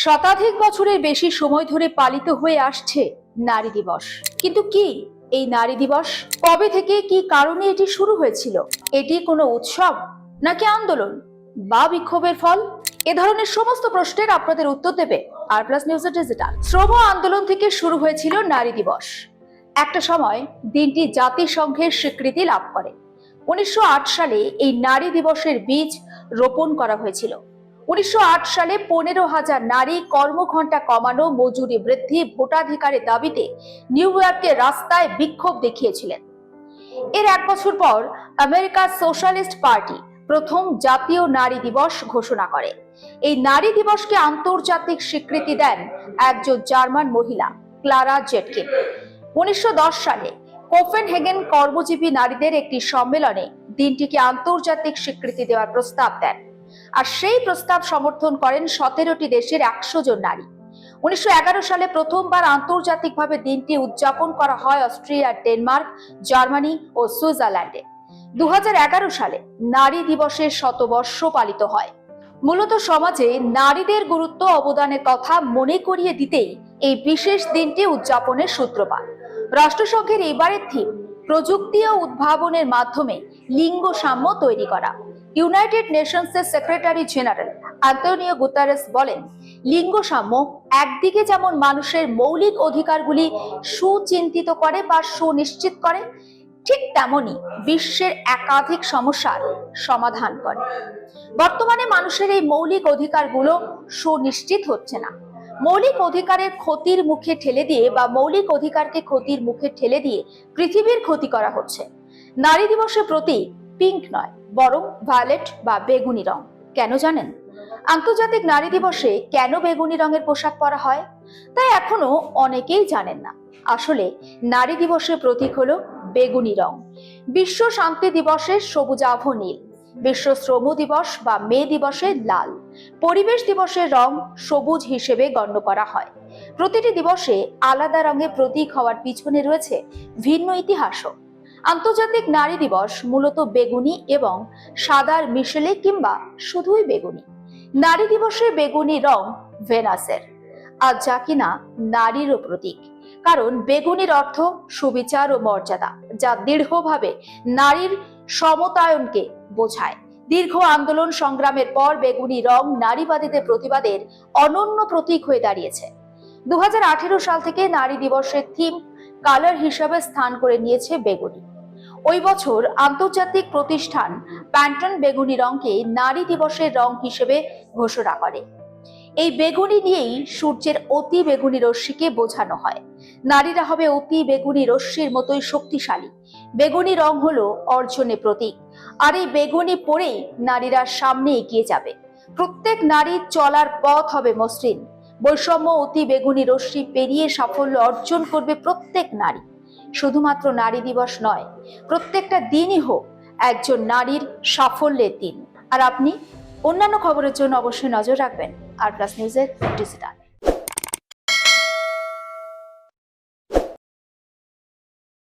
শতাধিক বছরের বেশি সময় ধরে পালিত হয়ে আসছে নারী দিবস। কিন্তু কি এই নারী দিবস? কবে থেকে, কি কারণে এটি শুরু হয়েছিল? এটি কোনো উৎসব নাকি আন্দোলন বা বিক্ষোভের ফল? এ ধরনের সমস্ত প্রশ্নের আপনাদের উত্তর দেবে আর প্লাস নিউজের ডিজিটাল। শ্রম আন্দোলন থেকে শুরু হয়েছিল নারী দিবস। একটা সময় দিনটি জাতিসংঘের স্বীকৃতি লাভ করে। 1908 সালে এই নারী দিবসের বীজ রোপণ করা হয়েছিল। 1908 সালে 15,000 নারী কর্মঘণ্টা কমানো, মজুরি বৃদ্ধি, ভোটাধিকারের দাবিতে নিউ ইয়র্কের রাস্তায় বিক্ষোভ দেখিয়েছিলেন। এর এক বছর পর আমেরিকার সোশ্যালিস্ট পার্টি প্রথম জাতীয় নারী দিবস ঘোষণা করে। এই নারী দিবসকে আন্তর্জাতিক স্বীকৃতি দেন একজন জার্মান মহিলা, ক্লারা জেটকিন। 1910 সালে কোপেনহেগেন কর্মজীবী নারীদের একটি সম্মেলনে দিনটিকে আন্তর্জাতিক স্বীকৃতি দেওয়ার প্রস্তাব দেন, আর সেই প্রস্তাব সমর্থন করেন 17টি দেশের 100 জন নারী। 1911 সালে প্রথমবার আন্তর্জাতিকভাবে দিনটি উদযাপন করা হয় অস্ট্রিয়া, ডেনমার্ক, জার্মানি ও সুইজারল্যান্ডে। 2011 সালে নারী দিবসের শতবর্ষ পালিত হয়। মূলত সমাজে নারীদের গুরুত্ব, অবদানের কথা মনে করিয়ে দিতেই এই বিশেষ দিনটি উদযাপনের সূত্রপাত। রাষ্ট্রসংঘের এবারের থিম প্রযুক্তি ও উদ্ভাবনের মাধ্যমে লিঙ্গ সাম্য তৈরি করা। ইউনাইটেড নেশনসের সেক্রেটারি জেনারেল আন্তোনিও গুতেরেস বলেন, লিঙ্গ সাম্য একদিকে যেমন মানুষের মৌলিক অধিকারগুলি সুচিন্তিত করে বা সুনিশ্চিত করে, ঠিক তেমনি বিশ্বের একাধিক সমস্যার সমাধান করে। বর্তমানে মানুষের এই মৌলিক অধিকারগুলো সুনিশ্চিত হচ্ছে না। মৌলিক অধিকারের ক্ষতির মুখে ঠেলে দিয়ে বা মৌলিক অধিকারকে ক্ষতির মুখে ঠেলে দিয়ে পৃথিবীর ক্ষতি করা হচ্ছে। নারী দিবসের প্রতীক পিঙ্ক নয়, বরং ভায়োলেট বা বেগুনি রং। কেন জানেন? আন্তর্জাতিক নারী দিবসে কেন বেগুনি রঙের পোশাক পরা হয় তাই এখনো অনেকেই জানেন না। আসলে নারী দিবসের প্রতীক হলো বেগুনি রং। বিশ্ব শান্তি দিবসের সবুজাভ নীল, বিশ্ব শ্রম দিবস বা মে দিবসে লাল, পরিবেশ দিবসের রং সবুজ হিসেবে গণ্য করা হয়। প্রতিটি দিবসে আলাদা রঙের প্রতীক হওয়ার পিছনে রয়েছে ভিন্ন ইতিহাসও। আন্তর্জাতিক নারী দিবস মূলত বেগুনি এবং সাদার মিশেলে কিংবা শুধুই বেগুনি। নারী দিবসের বেগুনি রং ভেনাসের, আর যা কিনা নারীরও প্রতীক। কারণ বেগুনির অর্থ সুবিচার ও মর্যাদা, যা দৃঢ়ভাবে নারীর সমতায়নকে বোঝায়। দীর্ঘ আন্দোলন সংগ্রামের পর বেগুনি রং নারীবাদীদের প্রতিবাদের অনন্য প্রতীক হয়ে দাঁড়িয়েছে। 2018 সাল থেকে নারী দিবসের থিম কালার হিসাবে স্থান করে নিয়েছে বেগুনি। ওই বছর আন্তর্জাতিক প্রতিষ্ঠান প্যান্টন বেগুনি রংকে নারী দিবসের রং হিসেবে ঘোষণা করে। এই বেগুনি নিয়েই সূর্যের অতি বেগুনি রশ্মিকে বোঝানো হয়। নারীরা হবে অতি বেগুনি রশ্মির মতোই শক্তিশালী। বেগুনি রং হলো অর্জনের প্রতীক, আর এই বেগুনি পরেই নারীরা সামনে এগিয়ে যাবে। প্রত্যেক নারীর চলার পথ হবে মসৃণ। বৈষম্য, অতি বেগুনি রশ্মি পেরিয়ে সাফল্য অর্জন করবে প্রত্যেক নারী। শুধুমাত্র নারী দিবস নয়, প্রত্যেকটা দিনই হোক একজন নারীর সাফল্যের দিন। আর আপনি অন্যান্য খবরের জন্য অবশ্যই নজর রাখবেন আর প্লাস নিউজের ডিজিটাল।